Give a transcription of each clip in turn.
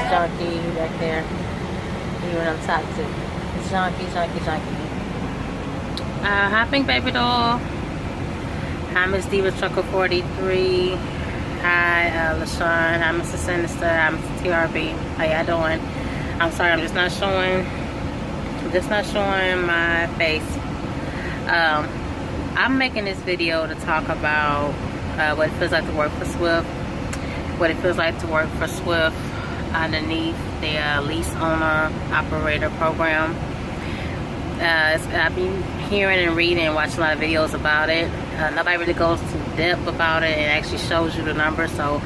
Junkie back there. Even I'm toxic. Junkie. Hi, Pink Baby Doll. Hi, Miss Diva Trucker 43. Hi, LaShawn. Hi, Mr. Sinister. Hi, Mr. TRB. How y'all doing? I'm sorry, I'm just not showing my face. I'm making this video to talk about what it feels like to work for Swift, what it feels like to work for Swift underneath the lease owner operator program. I've been hearing and reading and watching a lot of videos about it. Nobody really goes to depth about it and actually shows you the numbers, so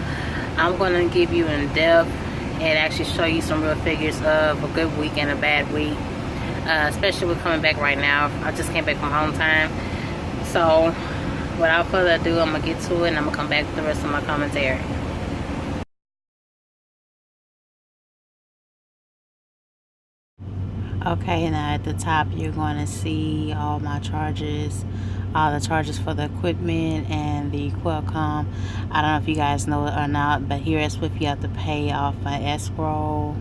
I'm going to give you in depth and actually show you some real figures of a good week and a bad week, especially with coming back right now. I just came back from home time, so without further ado, I'm going to get to it and I'm going to come back with the rest of my commentary. Okay, now at the top you're going to see all my charges, all the charges for the equipment and the Qualcomm. I don't know if you guys know it or not, but here at Swift you have to pay off an escrow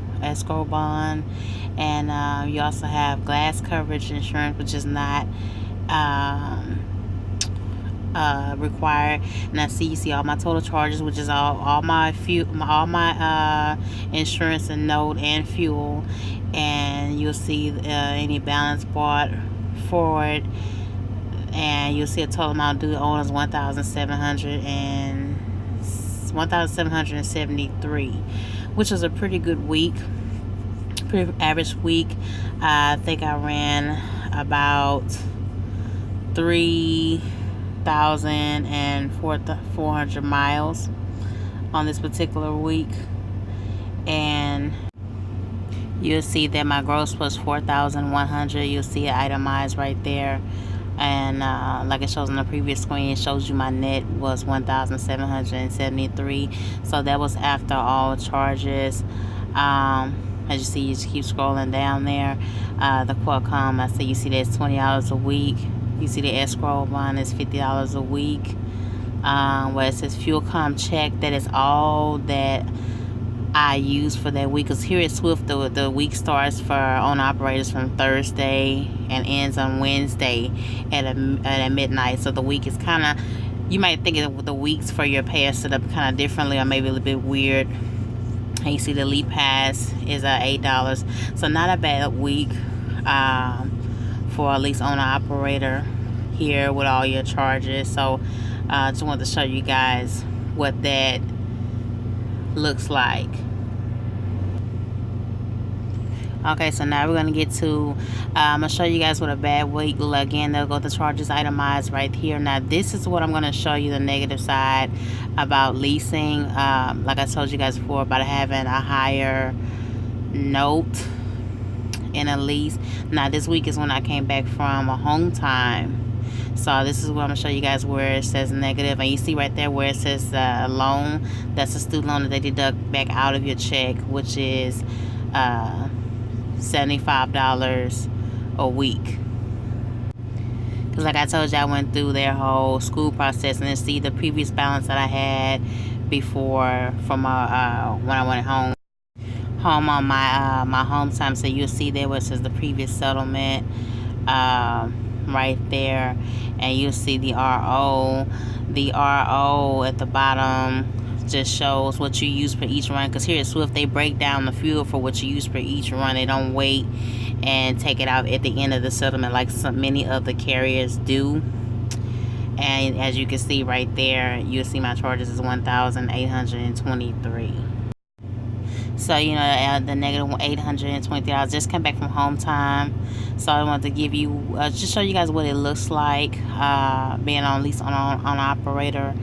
bond, and you also have glass coverage insurance, which is not required. And you see all my total charges, which is all my insurance and note and fuel, and you'll see any balance brought forward, and you'll see a total amount due to owners $1,773, which is a pretty good week, pretty average week. I think I ran about 3,400 miles on this particular week, and you'll see that my gross was 4,100. You'll see it itemized right there, and like it shows on the previous screen, it shows you my net was 1,773. So that was after all charges. As you see, you just keep scrolling down there. The Qualcomm, I see, you see that's $20 a week. You see the escrow bond is $50 a week. Where it says fuel com check, that is all that I use for that week. Because here at Swift, the week starts for owner operators from Thursday and ends on Wednesday at midnight. So the week is kind of, you might think of the weeks for your pay are set up kind of differently, or maybe a little bit weird. And you see the Leap Pass is $8, so not a bad week for a lease owner operator here with all your charges. So just wanted to show you guys what that looks like. Okay, so now we're going to get to, I'm going to show you guys what a bad week look like. Again, they'll go the charges itemized right here. Now, this is what I'm going to show you the negative side about leasing. Like I told you guys before, about having a higher note in a lease. Now, this week is when I came back from a home time. So this is what I'm going to show you guys where it says negative. And you see right there where it says loan. That's a student loan that they deduct back out of your check, which is $75 a week. Because like I told you, I went through their whole school process, and see the previous balance that I had before from when I went home on my home time. So you'll see there where it says the previous settlement right there, and you'll see the RO at the bottom just shows what you use per each run. Because here at Swift, they break down the fuel for what you use per each run. They don't wait and take it out at the end of the settlement like many other carriers do. And as you can see right there, you'll see my charges is $1,823. So, you know, the negative $823. Just come back from home time. So I wanted to give you, just show you guys what it looks like being on lease on operator,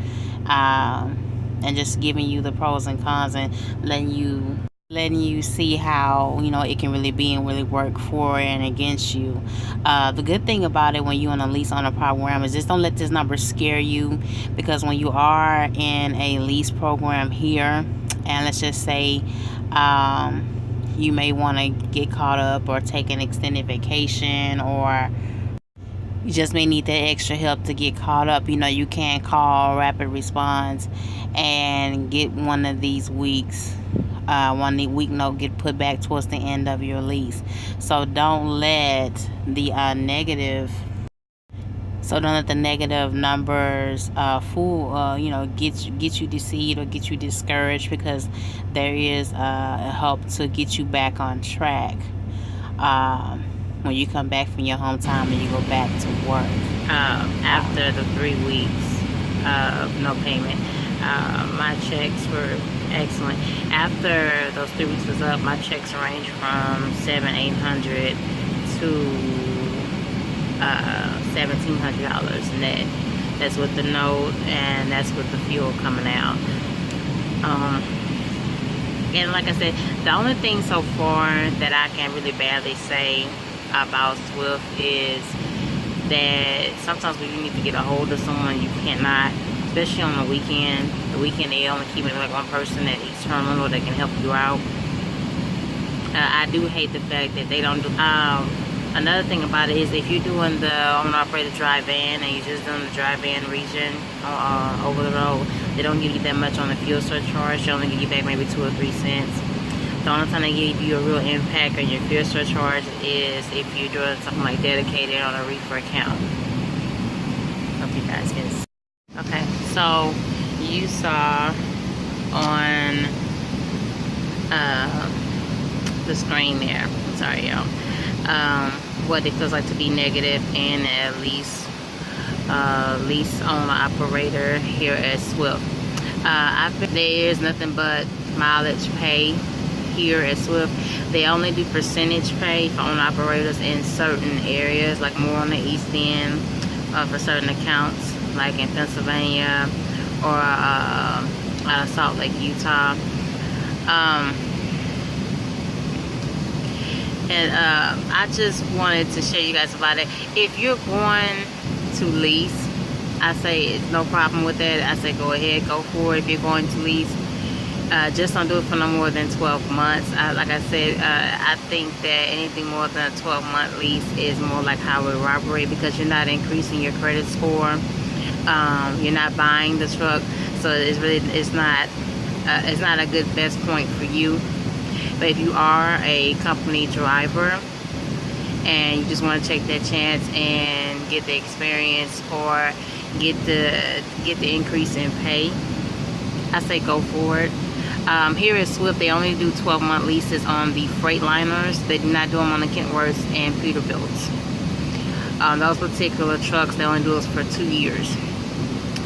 and just giving you the pros and cons, and letting you see how, you know, it can really be and really work for and against you. The good thing about it when you're on a lease on a program is just don't let this number scare you, because when you are in a lease program here, and let's just say you may want to get caught up or take an extended vacation, or You just may need that extra help to get caught up. You know, you can call rapid response and get one of these weeks, week note get put back towards the end of your lease. So don't let the negative numbers fool get you deceived or get you discouraged, because there is help to get you back on track. When you come back from your home time and you go back to work after the 3 weeks of no payment. My checks were excellent. After those 3 weeks was up, my checks range from $700-800 to $1,700 net. That's with the note, and that's with the fuel coming out. And like I said, the only thing so far that I can really badly say about Swift is that sometimes when you need to get a hold of someone, you cannot, especially on the weekend. The weekend, they only keep it like one person at each terminal that can help you out. I do hate the fact that they don't do. Another thing about it is, if you're doing the owner-operated drive-in and you're just doing the drive-in region over the road, they don't give you that much on the fuel surcharge. They only give you back maybe 2 or 3 cents. The only time they give you a real impact on your fuel surcharge is if you're doing something like dedicated on a reefer account. Hope you guys can see. Okay, so you saw on the screen there, sorry y'all, what it feels like to be negative in a lease owner operator here at Swift. There is nothing but mileage pay here at Swift. They only do percentage pay for owner operators in certain areas, like more on the east end for certain accounts, like in Pennsylvania or out of Salt Lake, Utah. I just wanted to show you guys about it. If you're going to lease, I say it's no problem with that. I say go ahead, go for it. If you're going to lease, just don't do it for no more than 12 months. Like I said, I think that anything more than a 12-month lease is more like highway robbery, because you're not increasing your credit score. You're not buying the truck, so it's not a good best point for you. But if you are a company driver and you just want to take that chance and get the experience or get the increase in pay, I say go for it. Here at Swift, they only do 12-month leases on the Freightliners. They do not do them on the Kentworths and Peterbilts. Those particular trucks, they only do it for 2 years.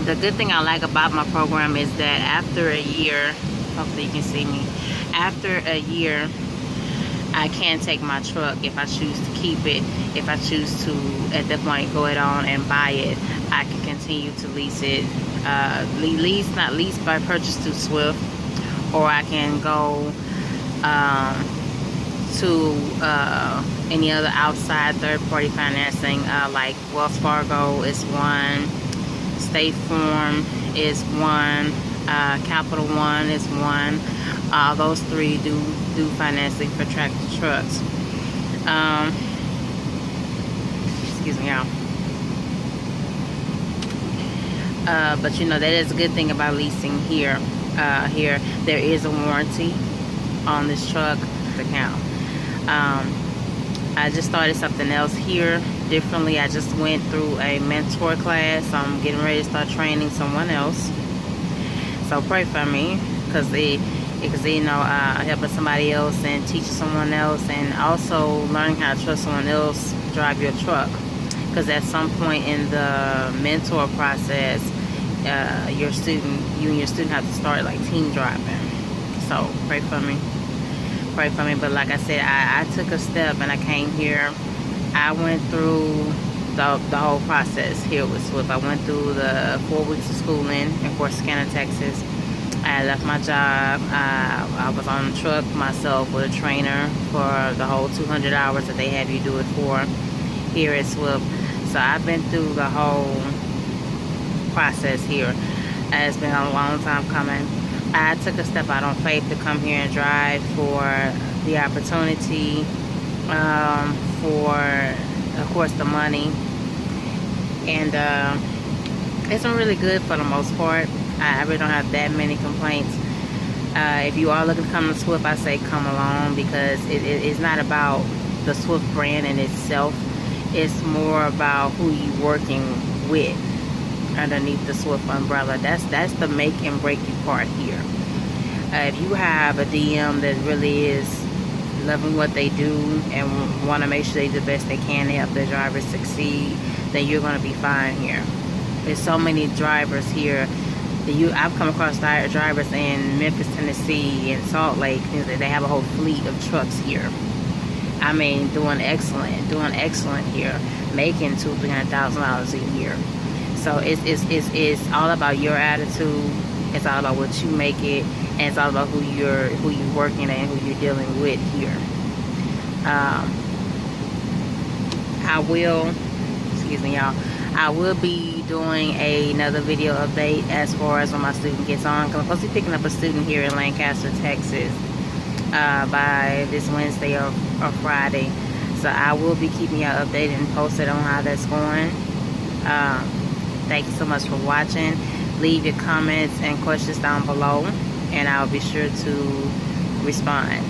The good thing I like about my program is that after a year, hopefully you can see me, after a year, I can take my truck if I choose to keep it. If I choose to, at that point, go ahead on and buy it, I can continue to lease it. Not lease, but purchase through Swift. Or I can go to any other outside third-party financing, like Wells Fargo is one, State Farm is one, Capital One is one. Those 3 do financing for tractor trucks. Excuse me, y'all. But you know, that is a good thing about leasing here. Here there is a warranty on this truck account. I just started something else here differently. I just went through a mentor class. I'm getting ready to start training someone else, so pray for me, because helping somebody else and teaching someone else, and also learning how to trust someone else drive your truck, because at some point in the mentor process, you and your student have to start like team driving. So pray for me. But like I said, I took a step and I came here. I went through the whole process here with Swift. I went through the 4 weeks of schooling in Corsicana, Texas. I left my job. I was on the truck myself with a trainer for the whole 200 hours that they have you do it for here at Swift. So I've been through the whole process here. It's been a long time coming. I took a step out on faith to come here and drive for the opportunity, for of course the money, and it's been really good for the most part. I really don't have that many complaints. If you are looking to come to Swift, I say come along, because it's not about the Swift brand in itself. It's more about who you're working with underneath the Swift umbrella. That's the make and break you part here. If you have a DM that really is loving what they do and want to make sure they do the best they can to help their drivers succeed, then you're going to be fine here. There's so many drivers here. I've come across drivers in Memphis, Tennessee, and Salt Lake. They have a whole fleet of trucks here. I mean, doing excellent here, making $200,000-$300,000 a year. So it's all about your attitude. It's all about what you make it, and it's all about who you're working at and who you're dealing with here. Excuse me, y'all. I will be doing another video update as far as when my student gets on. I'm supposed to be picking up a student here in Lancaster, Texas, by this Wednesday or Friday. So I will be keeping y'all updated and posted on how that's going. Thank you so much for watching. Leave your comments and questions down below, and I'll be sure to respond.